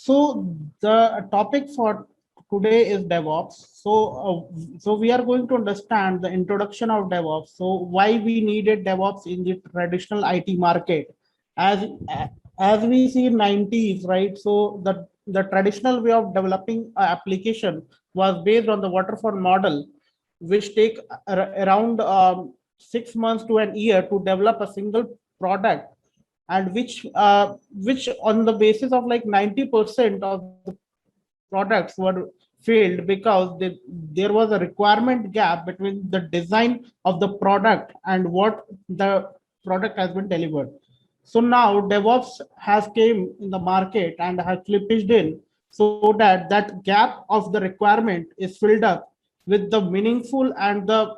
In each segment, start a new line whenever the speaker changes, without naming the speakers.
So the topic for today is DevOps. So we are going to understand the introduction of DevOps. So why we needed DevOps in the traditional IT market, as as we see in 90s, right? So the traditional way of developing an application was based on the waterfall model, which take around 6 months to an year to develop a single product, and which on the basis of like 90% of the products were failed because there was a requirement gap between the design of the product and what the product has been delivered. So now DevOps has came in the market and has pitched in so that that gap of the requirement is filled up with the meaningful and the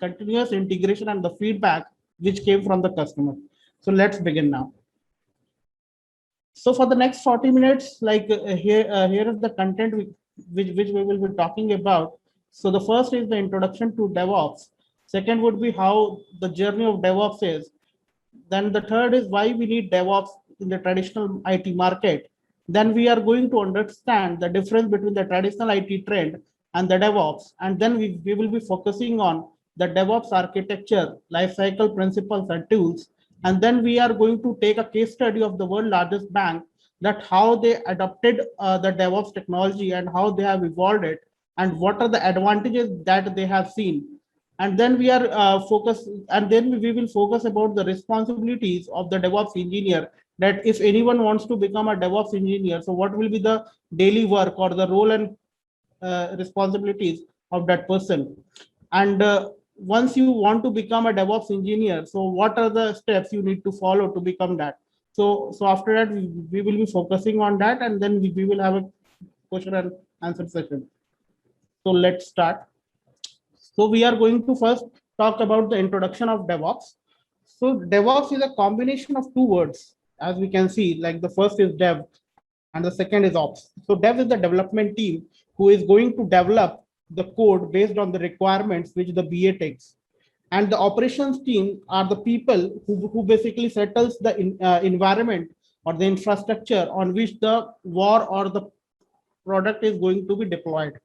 continuous integration and the feedback which came from the customer. So let's begin now. So for the next 40 minutes, like here is the content which we will be talking about. So the first is the introduction to DevOps. Second would be how the journey of DevOps is. Then the third is why we need DevOps in the traditional IT market. Then we are going to understand the difference between the traditional IT trend and the DevOps. And then we will be focusing on the DevOps architecture, lifecycle principles and tools. And then we are going to take a case study of the world's largest bank, that how they adopted the DevOps technology and how they have evolved it, and what are the advantages that they have seen. And then we are focus and then we will focus about the responsibilities of the DevOps engineer, that if anyone wants to become a DevOps engineer, so what will be the daily work or the role and responsibilities of that person. And once you want to become a DevOps engineer, so what are the steps you need to follow to become that. So after that we will be focusing on that, and then we will have a question and answer session. So let's start. So we are going to first talk about the introduction of DevOps. So DevOps is a combination of two words, as we can see, like the first is dev and the second is ops. So dev is the development team who is going to develop the code based on the requirements which the BA takes. And the operations team are the people who basically settles the environment or the infrastructure on which the war or the product is going to be deployed.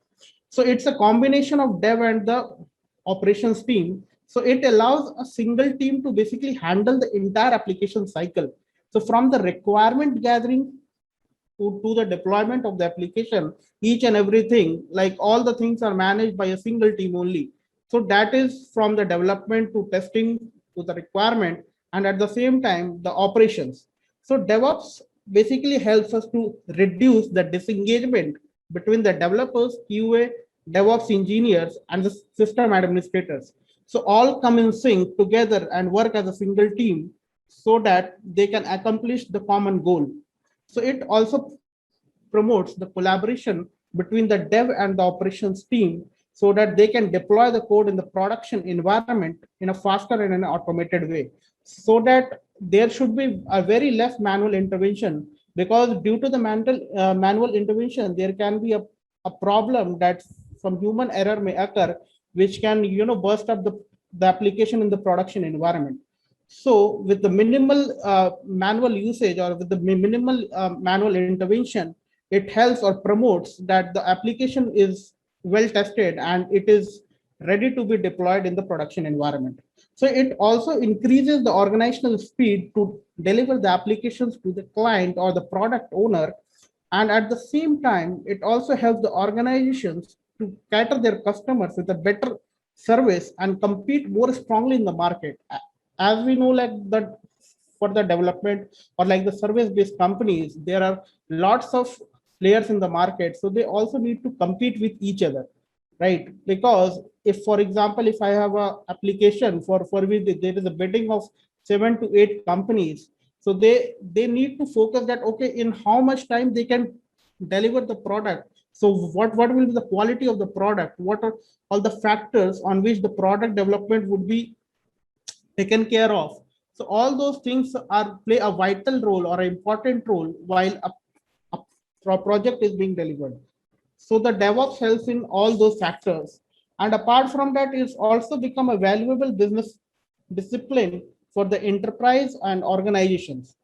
So it's a combination of dev and the operations team. So it allows a single team to basically handle the entire application cycle. So from the requirement gathering to the deployment of the application, each and everything, like all the things are managed by a single team only. So that is from the development to testing to the requirement, and at the same time, the operations. So DevOps basically helps us to reduce the disengagement between the developers, QA, DevOps engineers, and the system administrators. So all come in sync together and work as a single team so that they can accomplish the common goal. So it also promotes the collaboration between the dev and the operations team so that they can deploy the code in the production environment in a faster and an automated way, so that there should be a very less manual intervention, because due to the manual intervention, there can be a problem that some human error may occur, which can burst up the application in the production environment. So with the minimal manual usage, or with the minimal manual intervention, it helps or promotes that the application is well tested and it is ready to be deployed in the production environment. So it also increases the organizational speed to deliver the applications to the client or the product owner. And at the same time, it also helps the organizations to cater their customers with a better service and compete more strongly in the market. As we know, like that for the development or like the service based companies, there are lots of players in the market, so they also need to compete with each other, right? Because if, for example, if I have a application for which there is a bidding of 7 to 8 companies, so they need to focus that, okay, in how much time they can deliver the product. So what will be the quality of the product, what are all the factors on which the product development would be taken care of. So all those things are play a vital role or an important role while a project is being delivered. So the DevOps helps in all those factors. And apart from that, it's also become a valuable business discipline for the enterprise and organizations.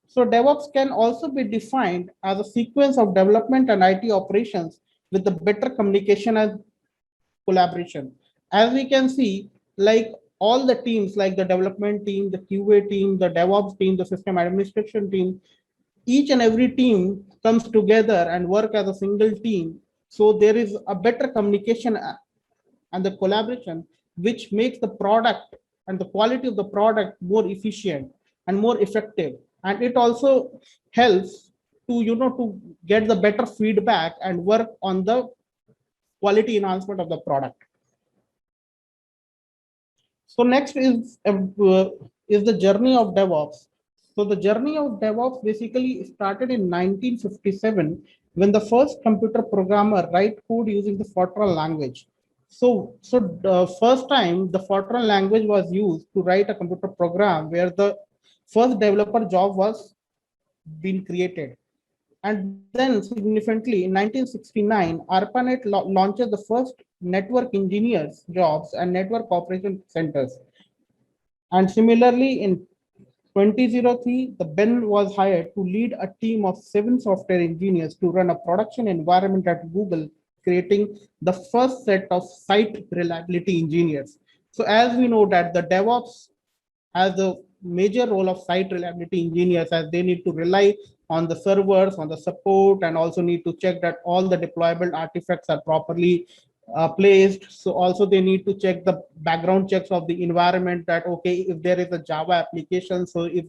So DevOps can also be defined as a sequence of development and IT operations with the better communication and collaboration. As we can see, like all the teams, like the development team, the QA team, the DevOps team, the system administration team, each and every team comes together and work as a single team. So there is a better communication and the collaboration, which makes the product and the quality of the product more efficient and more effective. And it also helps to, to get the better feedback and work on the quality enhancement of the product. So next is the journey of DevOps. So the journey of DevOps basically started in 1957 when the first computer programmer write code using the Fortran language. So the first time the Fortran language was used to write a computer program where the first developer job was being created. And then significantly in 1969, ARPANET launches the first network engineers jobs and network operation centers. And similarly, in 2003, the Ben was hired to lead a team of 7 software engineers to run a production environment at Google, creating the first set of site reliability engineers. So as we know that the DevOps has the major role of site reliability engineers, as they need to rely on the servers, on the support, and also need to check that all the deployable artifacts are properly placed. So also they need to check the background checks of the environment, that okay, if there is a Java application, so if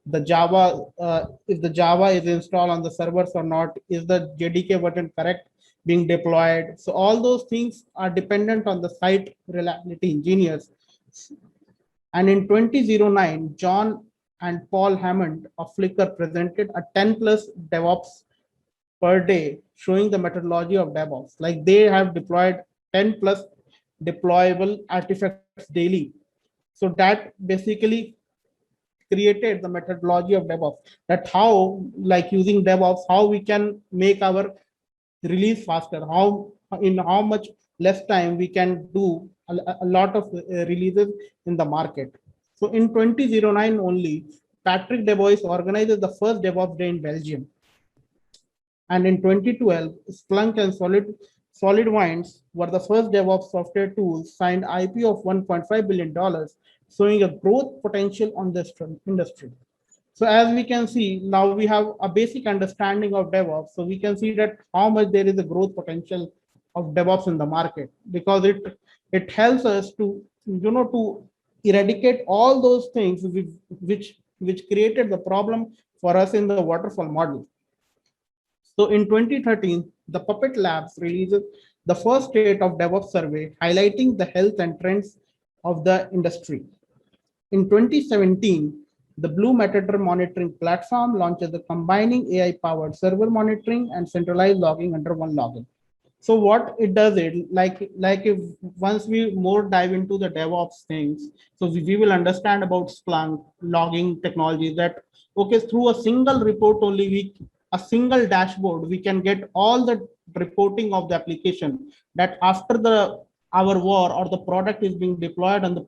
the Java is installed on the servers or not, is the JDK version correct being deployed. So all those things are dependent on the site reliability engineers. And in 2009, John and Paul Hammond of Flickr presented a 10 plus DevOps per day, showing the methodology of DevOps. Like they have deployed 10 plus deployable artifacts daily. So that basically created the methodology of DevOps. That how, like using DevOps, how we can make our release faster, how in how much less time we can do a lot of releases in the market. So in 2009 only, Patrick Debois organizes the first DevOps day in Belgium. And in 2012, Splunk and SolidWinds were the first DevOps software tools signed IP of $1.5 billion, showing a growth potential on this industry. So as we can see, now we have a basic understanding of DevOps. So we can see that how much there is a growth potential of DevOps in the market, because it helps us to, to eradicate all those things which created the problem for us in the waterfall model. So in 2013, the Puppet Labs releases the first state of DevOps survey, highlighting the health and trends of the industry. In 2017, the Blue Metadata monitoring platform launches the combining AI-powered server monitoring and centralized logging under one login. So what it does, like if once we more dive into the DevOps things, so we will understand about Splunk logging technology, that okay, through a single report only, a single dashboard, we can get all the reporting of the application, that after the our war or the product is being deployed on the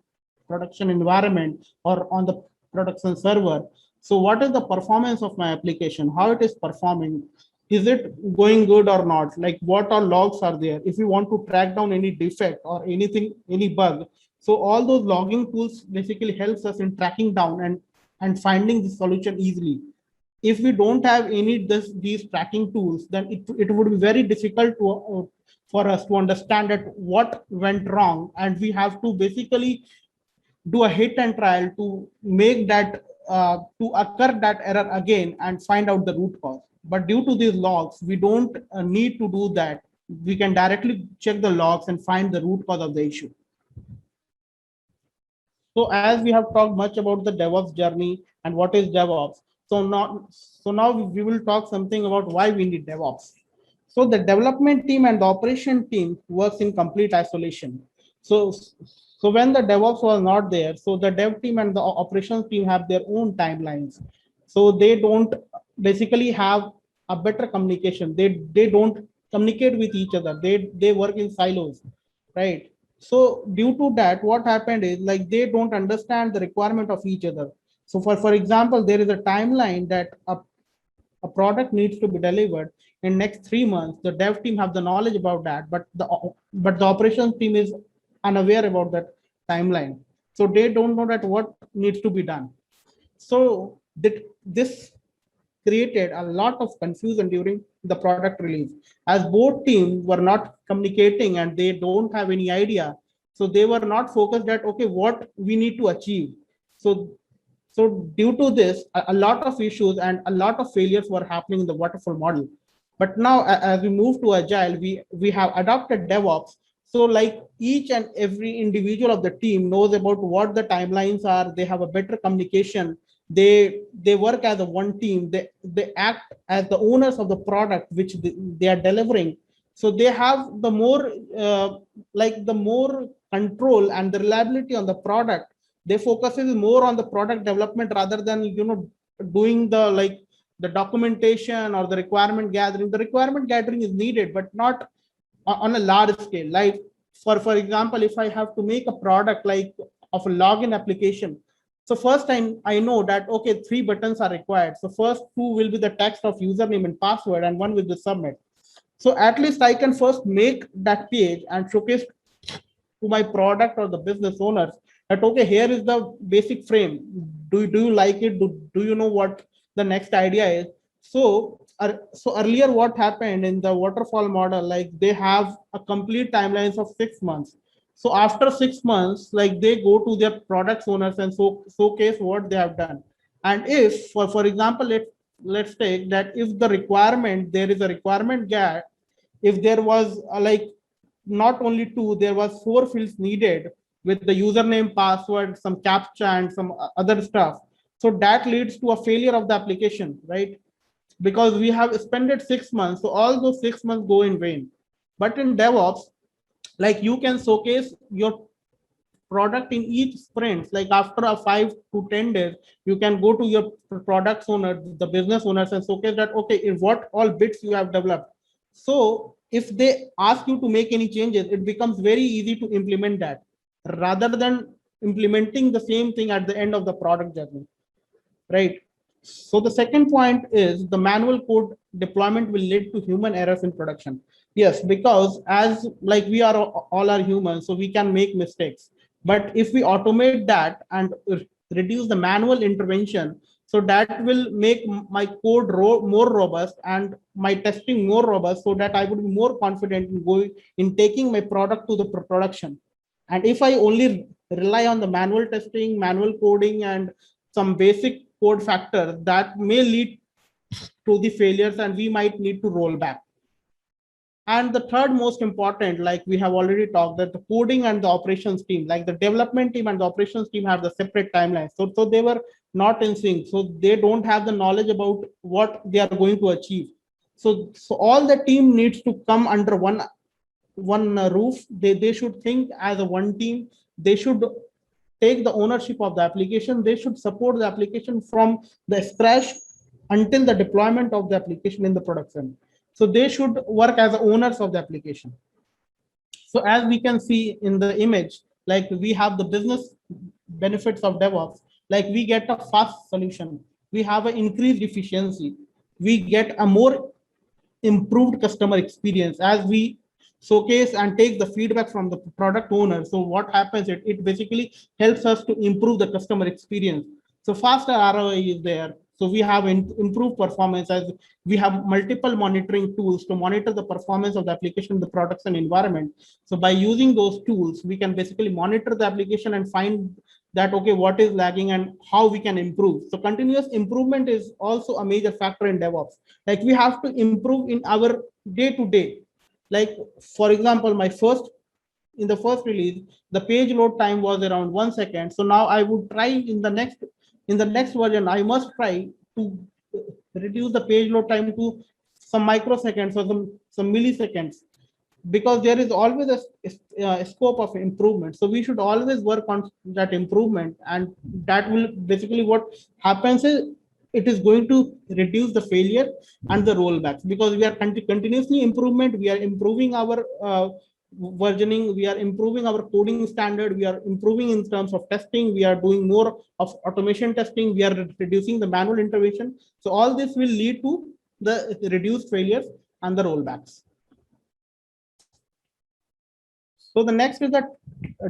production environment or on the production server. So what is the performance of my application, how it is performing, is it going good or not, like what all logs are there, if you want to track down any defect or anything, any bug. So all those logging tools basically helps us in tracking down and finding the solution easily. If we don't have any these tracking tools, then it would be very difficult to for us to understand that what went wrong, and we have to basically do a hit and trial to make that to occur that error again and find out the root cause. But due to these logs, we don't need to do that. We can directly check the logs and find the root cause of the issue. So as we have talked much about the DevOps journey and what is DevOps, so now we will talk something about why we need DevOps. So the development team and the operation team works in complete isolation. So so when the DevOps was not there, so the dev team and the operations team have their own timelines. So they don't basically have a better communication. They don't communicate with each other. They work in silos, right? So due to that, what happened is like they don't understand the requirement of each other. So for example, there is a timeline that a product needs to be delivered in next 3 months. The dev team have the knowledge about that, but the operations team is unaware about that timeline. So they don't know that what needs to be done. So this created a lot of confusion during the product release, as both teams were not communicating and they don't have any idea. So they were not focused at, okay, what we need to achieve. So so due to this, a lot of issues and a lot of failures were happening in the waterfall model. But now, as we move to agile, we have adopted DevOps. So like each and every individual of the team knows about what the timelines are. They have a better communication. They work as a one team. They act as the owners of the product which they are delivering. So they have the more like the more control and the reliability on the product. They focuses more on the product development rather than doing the like the documentation or the requirement gathering. The requirement gathering is needed, but not on a large scale. Like for example, if I have to make a product like of a login application, so first time I know that, okay, 3 buttons are required. So first two will be the text of username and password, and one will be submit. So at least I can first make that page and showcase to my product or the business owners that, okay, here is the basic frame. Do you like it? Do you know what the next idea is? So earlier what happened in the waterfall model, like they have a complete timelines of 6 months. So after 6 months, like they go to their product owners and showcase what they have done. And if for example, let's take that, if the requirement, there is a requirement gap, if there was like not only two, there was 4 fields needed with the username, password, some captcha, and some other stuff. So that leads to a failure of the application, right? Because we have spent it 6 months, so all those 6 months go in vain. But in DevOps, like you can showcase your product in each sprint. Like after a 5 to 10 days, you can go to your product owner, the business owners, and showcase that, okay, in what all bits you have developed. So if they ask you to make any changes, it becomes very easy to implement that rather than implementing the same thing at the end of the product journey, right? So the second point is the manual code deployment will lead to human errors in production. Yes, because as like we are all are humans, so we can make mistakes. But if we automate that and reduce the manual intervention, so that will make my code more robust and my testing more robust, so that I would be more confident in going in taking my product to the production. And if I only rely on the manual testing, manual coding, and some basic code factor, that may lead to the failures and we might need to roll back. And the third most important, like we have already talked, that the coding and the operations team, like the development team and the operations team have the separate timelines. So they were not in sync. So they don't have the knowledge about what they are going to achieve. So all the team needs to come under one roof. They should think as a one team. They should take the ownership of the application. They should support the application from the scratch until the deployment of the application in the production. So they should work as owners of the application. So as we can see in the image, like we have the business benefits of DevOps, like we get a fast solution, we have an increased efficiency, we get a more improved customer experience as we showcase and take the feedback from the product owner. So what happens, it basically helps us to improve the customer experience. So faster ROI is there. So we have improved performance as we have multiple monitoring tools to monitor the performance of the application in the production environment. So by using those tools, we can basically monitor the application and find that, okay, what is lagging and how we can improve. So continuous improvement is also a major factor in DevOps. Like we have to improve in our day to day. Like for example, in the first release, the page load time was around 1 second. So now I would try in the next version, I must try to reduce the page load time to some microseconds or some milliseconds, because there is always a scope of improvement. So we should always work on that improvement, and that will basically what happens is it is going to reduce the failure and the rollbacks, because we are continuously improvement. We are improving our versioning, we are improving our coding standard, we are improving in terms of testing, we are doing more of automation testing, we are reducing the manual intervention. So all this will lead to the reduced failures and the rollbacks. So the next is the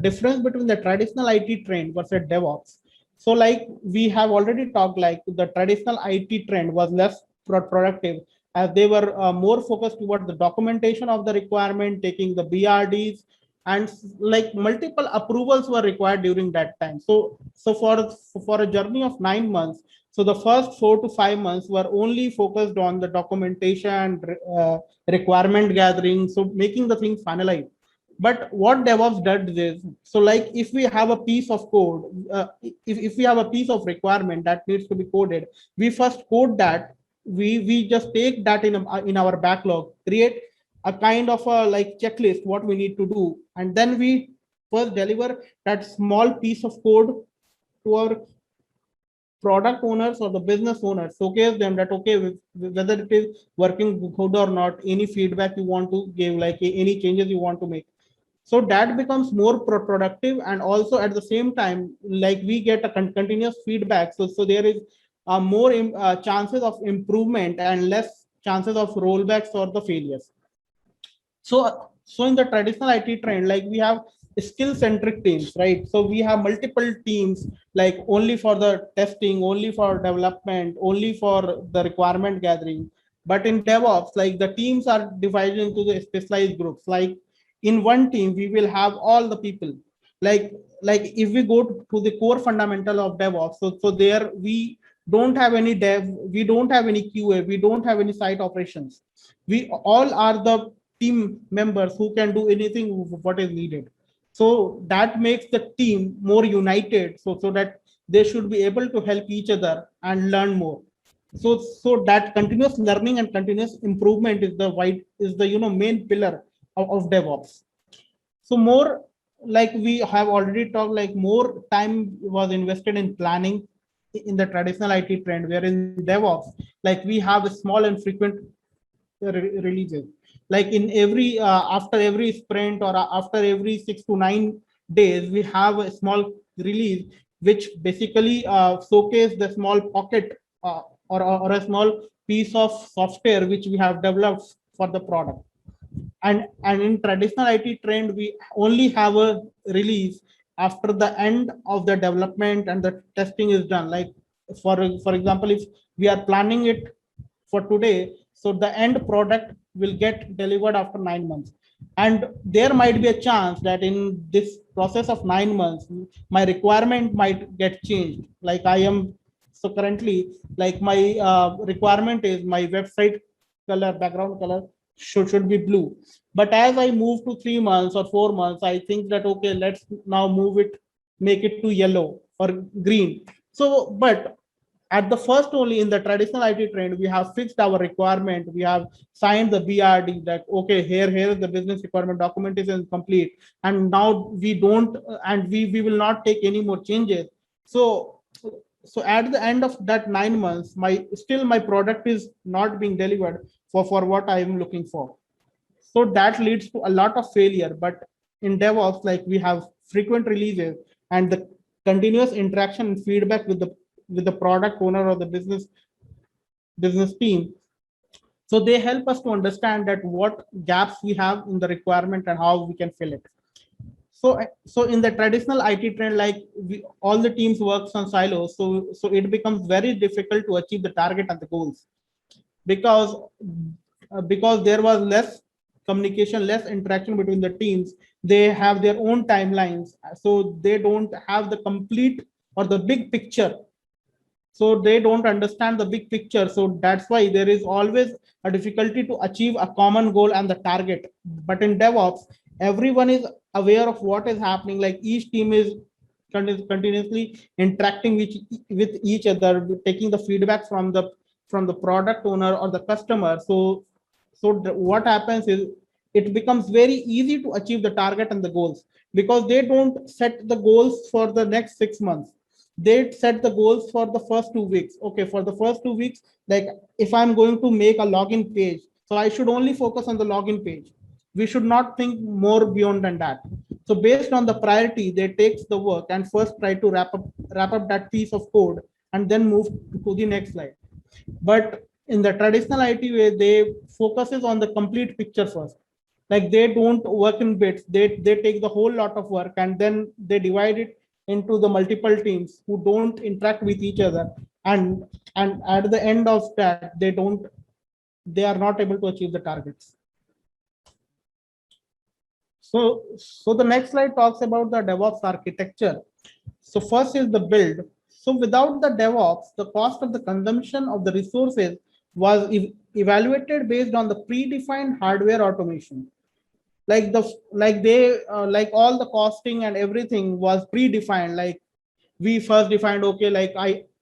difference between the traditional IT trend versus DevOps. So like we have already talked, like the traditional IT trend was less productive, as they were more focused toward the documentation of the requirement, taking the BRDs, and like multiple approvals were required during that time. So for a journey of 9 months, so the first 4 to 5 months were only focused on the documentation, requirement gathering, so making the things finalized. But what DevOps does is, so like if we have a piece of code, if we have a piece of requirement that needs to be coded, we first code that. We just take that in our backlog, create a kind of a like checklist what we need to do, and then we first deliver that small piece of code to our product owners or the business owners, showcase them that okay, whether it is working good or not, any feedback you want to give, like any changes you want to make. So that becomes more productive, and also at the same time, like we get a continuous feedback, so there is more chances of improvement and less chances of rollbacks or the failures. So in the traditional IT trend, like we have skill centric teams, right? So we have multiple teams, like only for the testing, only for development, only for the requirement gathering. But in DevOps, like the teams are divided into the specialized groups. Like in one team, we will have all the people. Like like if we go to the core fundamental of DevOps, so there we don't have any dev, we don't have any QA, we don't have any site operations. We all are the team members who can do anything what is needed. So that makes the team more united, so that they should be able to help each other and learn more. So that continuous learning and continuous improvement is the main pillar of DevOps. So more, like we have already talked, like more time was invested in planning in the traditional IT trend, where in DevOps, like we have a small and frequent releases. Like in every after every sprint or after every 6 to 9 days, we have a small release which basically showcase the small pocket or a small piece of software which we have developed for the product. And in traditional IT trend, we only have a release after the end of the development and the testing is done. Like for example, if we are planning it for today, so the end product will get delivered after 9 months. And there might be a chance that in this process of 9 months, my requirement might get changed. Like I am, so currently, like my requirement is my website color, background color should be blue. But as I move to 3 months or 4 months, I think that, okay, let's now move it, make it to yellow or green. So, but at the first only in the traditional IT trend, we have fixed our requirement. We have signed the BRD that, okay, here is the business requirement documentation is complete. And now we don't, and we will not take any more changes. So at the end of that 9 months, my product is not being delivered for what I am looking for. So that leads to a lot of failure. But in DevOps, like we have frequent releases and the continuous interaction and feedback with the product owner or the business team. So they help us to understand that what gaps we have in the requirement and how we can fill it. So in the traditional IT trend, like all the teams works on silos, so it becomes very difficult to achieve the target and the goals, because because there was less communication, less interaction between the teams. They have their own timelines, so they don't have the complete or the big picture. So they don't understand the big picture. So that's why there is always a difficulty to achieve a common goal and the target. But in DevOps, everyone is aware of what is happening. Like each team is continuously interacting with each other, taking the feedback from the product owner or the customer. What happens is it becomes very easy to achieve the target and the goals, because they don't set the goals for the next 6 months. They set the goals for the first 2 weeks. Okay, for the first 2 weeks, like if I'm going to make a login page, so I should only focus on the login page. we should not think more beyond than that. So based on the priority, they takes the work and first try to wrap up that piece of code and then move to the next slide. But in the traditional IT way, they focuses on the complete picture first. Like they don't work in bits. They take the whole lot of work and then they divide it into the multiple teams who don't interact with each other. And at the end of that, they are not able to achieve the targets. So the next slide talks about the DevOps architecture. So first is the build. So without the DevOps, the cost of the consumption of the resources was evaluated based on the predefined hardware automation. Like all the costing and everything was predefined. Like we first defined, okay, like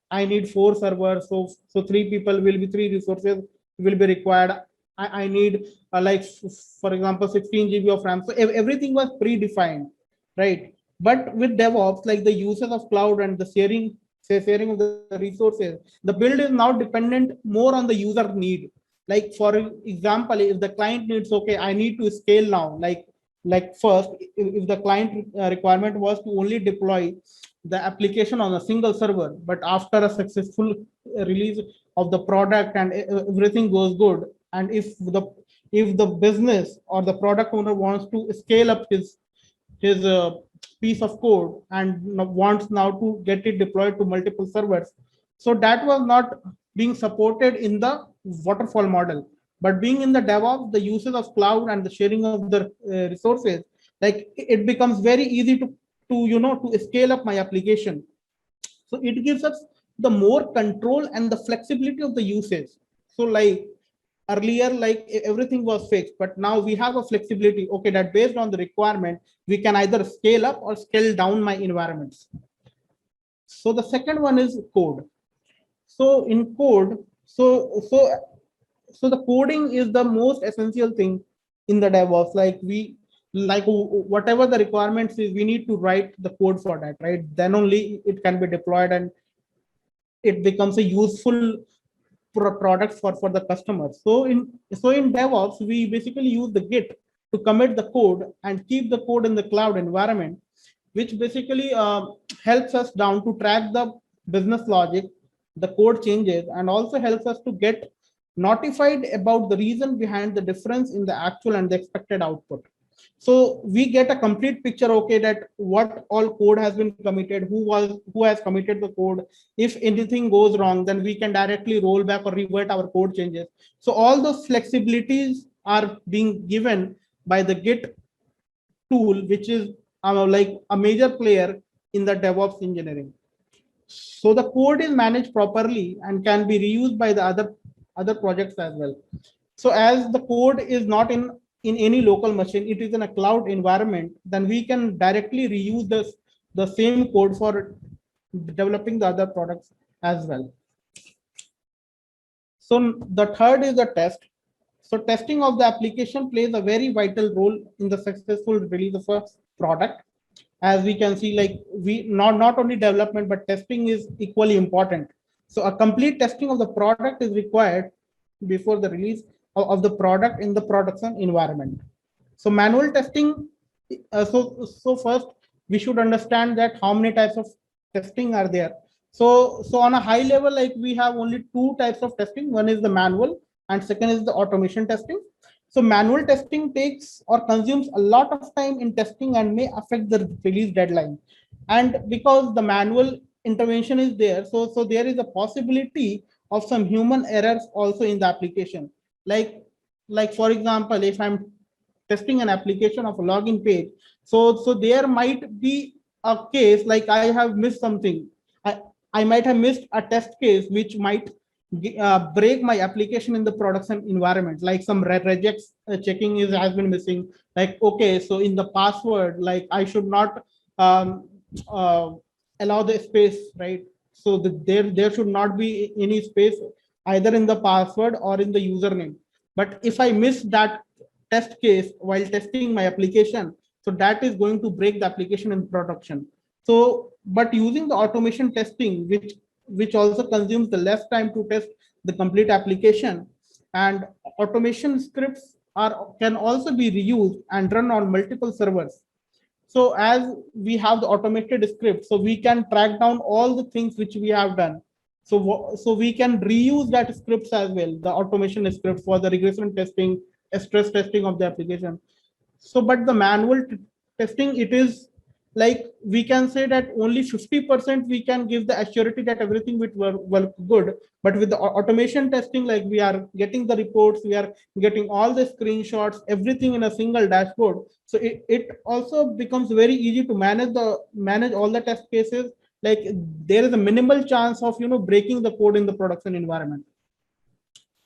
I need 4 servers, so 3 people will be 3 resources will be required. I need for example 16 GB of RAM. So everything was predefined, right? But with DevOps, like the usage of cloud and the sharing of the resources, the build is now dependent more on the user need. Like for example, if the client needs, okay, I need to scale now, like first, if the client requirement was to only deploy the application on a single server, but after a successful release of the product and everything goes good, and if the business or the product owner wants to scale up his piece of code and wants now to get it deployed to multiple servers, so that was not being supported in the waterfall model. But being in the DevOps, the usage of cloud and the sharing of the resources, like it becomes very easy to scale up my application. So it gives us the more control and the flexibility of the usage. So like earlier, like everything was fixed, but now we have a flexibility, okay, that based on the requirement we can either scale up or scale down my environments. So the second one is code. So in code, so the coding is the most essential thing in the DevOps. Like whatever the requirements is, we need to write the code for that, right? Then only it can be deployed and it becomes a useful product for the customer. So in DevOps, we basically use the Git to commit the code and keep the code in the cloud environment, which basically helps us down to track the business logic, the code changes, and also helps us to get notified about the reason behind the difference in the actual and the expected output. So we get a complete picture, okay, that what all code has been committed, who has committed the code. If anything goes wrong, then we can directly roll back or revert our code changes. So all those flexibilities are being given by the Git tool, which is like a major player in the DevOps engineering. So the code is managed properly and can be reused by the other projects as well. So as the code is not in any local machine, it is in a cloud environment, then we can directly reuse the same code for developing the other products as well. So the third is the test. So testing of the application plays a very vital role in the successful release of a product. As we can see, like we not only development, but testing is equally important. So a complete testing of the product is required before the release of the product in the production environment. So manual testing, so first we should understand that how many types of testing are there. So on a high level, like we have only 2 types of testing. One is the manual and second is the automation testing. So manual testing takes or consumes a lot of time in testing and may affect the release deadline. And because the manual intervention is there, so there is a possibility of some human errors also in the application. Like for example, if I'm testing an application of a login page, so there might be a case like I have missed something. I might have missed a test case which might break my application in the production environment, like some regex checking has been missing. Like, okay, so in the password, like I should not um, uh, allow the space, right? So there should not be any space either in the password or in the username. But if I miss that test case while testing my application, so that is going to break the application in production. So but using the automation testing, which also consumes the less time to test the complete application, and automation scripts can also be reused and run on multiple servers. So as we have the automated script, so we can track down all the things which we have done. So we can reuse that scripts as well, the automation script for the regression testing, stress testing of the application. So, but the manual testing, it is like we can say that only 50% we can give the assurity that everything will work good. But with the automation testing, like we are getting the reports, we are getting all the screenshots, everything in a single dashboard. So it also becomes very easy to manage all the test cases. Like there is a minimal chance of breaking the code in the production environment.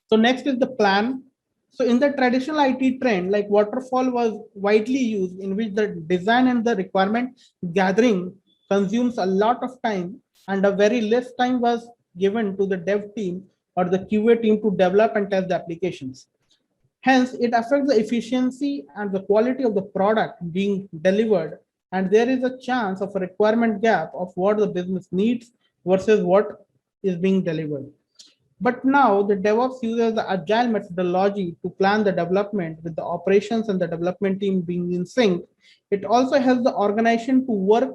So next is the plan. So in the traditional IT trend, like waterfall was widely used, in which the design and the requirement gathering consumes a lot of time, and a very less time was given to the dev team or the QA team to develop and test the applications. Hence, it affects the efficiency and the quality of the product being delivered. And there is a chance of a requirement gap of what the business needs versus what is being delivered. But now the DevOps uses the agile methodology to plan the development with the operations and the development team being in sync. It also helps the organization to work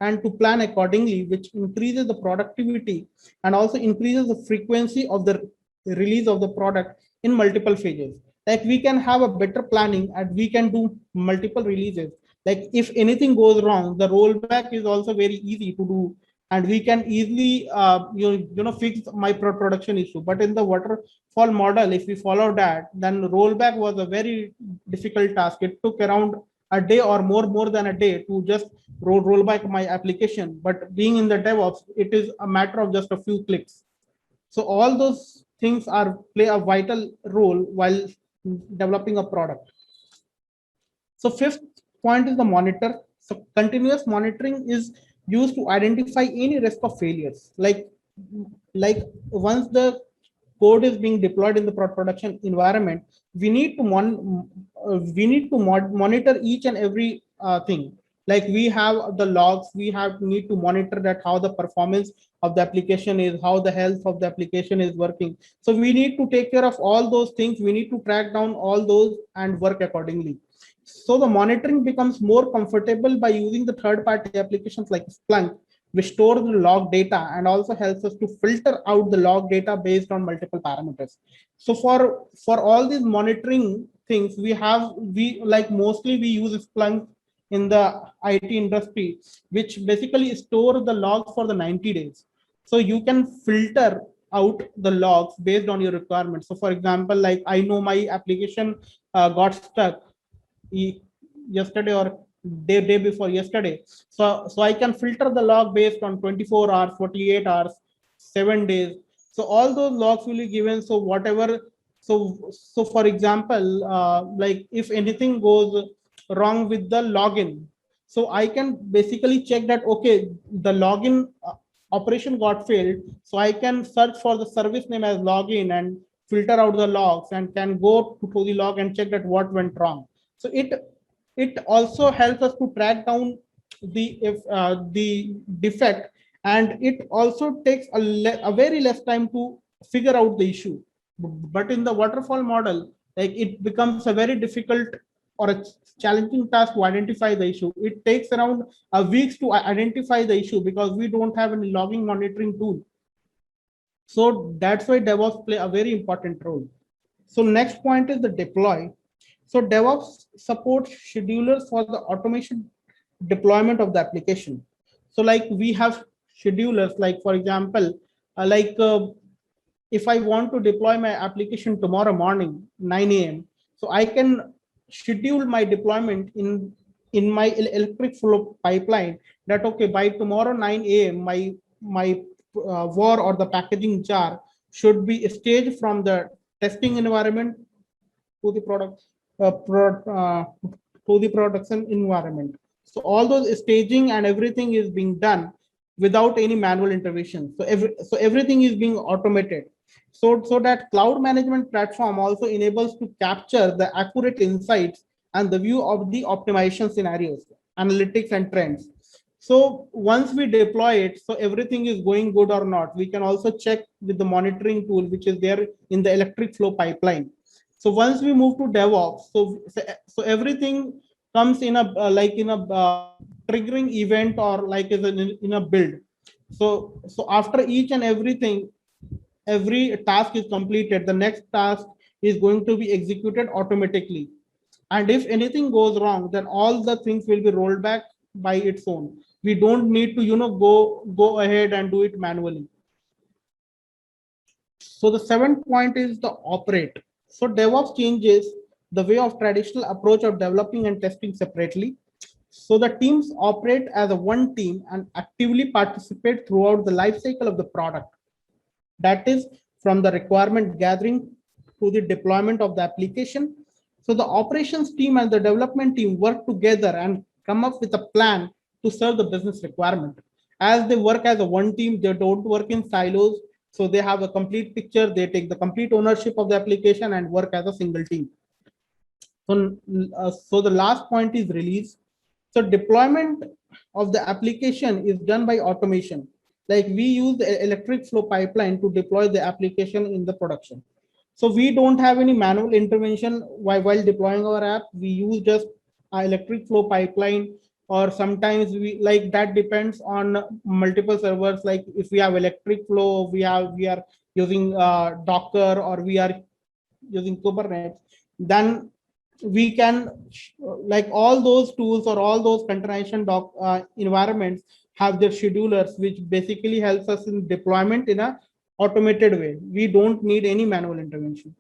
and to plan accordingly, which increases the productivity and also increases the frequency of the release of the product in multiple phases. Like we can have a better planning and we can do multiple releases. Like if anything goes wrong, the rollback is also very easy to do, and we can easily fix my production issue. But in the waterfall model, if we follow that, then rollback was a very difficult task. It took around a day or more than a day to just roll back my application. But being in the DevOps, it is a matter of just a few clicks. So all those things are play a vital role while developing a product. So fifth point is the monitor. So continuous monitoring is used to identify any risk of failures. Like once the code is being deployed in the production environment, we need to monitor each and every thing. Like we have the logs, we need to monitor that how the performance of the application is, how the health of the application is working. So we need to take care of all those things. We need to track down all those and work accordingly. So the monitoring becomes more comfortable by using the third-party applications like Splunk, which store the log data and also helps us to filter out the log data based on multiple parameters. So for all these monitoring things, we like mostly we use Splunk in the IT industry, which basically store the logs for the 90 days. So you can filter out the logs based on your requirements. So for example, like I know my application got stuck yesterday or day before yesterday. So I can filter the log based on 24 hours, 48 hours, 7 days. So all those logs will be given. So whatever, so for example, like if anything goes wrong with the login, so I can basically check that, okay, the login operation got failed. So I can search for the service name as login and filter out the logs and can go to the log and check that what went wrong. So it also helps us to track down the defect, and it also takes a very less time to figure out the issue. But in the waterfall model, like it becomes a very difficult or a challenging task to identify the issue. It takes around a weeks to identify the issue because we don't have any logging monitoring tool. So that's why DevOps play a very important role. So next point is the deploy. So DevOps supports schedulers for the automation deployment of the application. So like we have schedulers, like for example, if I want to deploy my application tomorrow morning, 9 a.m., so I can schedule my deployment in my electric flow pipeline that, okay, by tomorrow 9 a.m., my war or the packaging jar should be staged from the testing environment to the product to the production environment. So all those staging and everything is being done without any manual intervention. So everything is being automated. So that cloud management platform also enables to capture the accurate insights and the view of the optimization scenarios, analytics and trends. So once we deploy it, so everything is going good or not, we can also check with the monitoring tool which is there in the electric flow pipeline. So once we move to DevOps, so everything comes in a like in a triggering event, or like is in a build. So after each and everything, every task is completed, the next task is going to be executed automatically. And if anything goes wrong, then all the things will be rolled back by its own. We don't need to go ahead and do it manually. So the seventh point is the operate. So DevOps changes the way of traditional approach of developing and testing separately. So the teams operate as a one team and actively participate throughout the life cycle of the product. That is from the requirement gathering to the deployment of the application. So the operations team and the development team work together and come up with a plan to serve the business requirement. As they work as a one team, they don't work in silos. So they have a complete picture. They take the complete ownership of the application and work as a single team. So the last point is release. So deployment of the application is done by automation. Like we use the electric flow pipeline to deploy the application in the production. So we don't have any manual intervention while deploying our app. We use just electric flow pipeline, or sometimes we like that depends on multiple servers. Like if we have electric flow, we are using Docker, or we are using Kubernetes, then we can like all those tools or all those containerization environments have their schedulers, which basically helps us in deployment in a automated way. We don't need any manual intervention.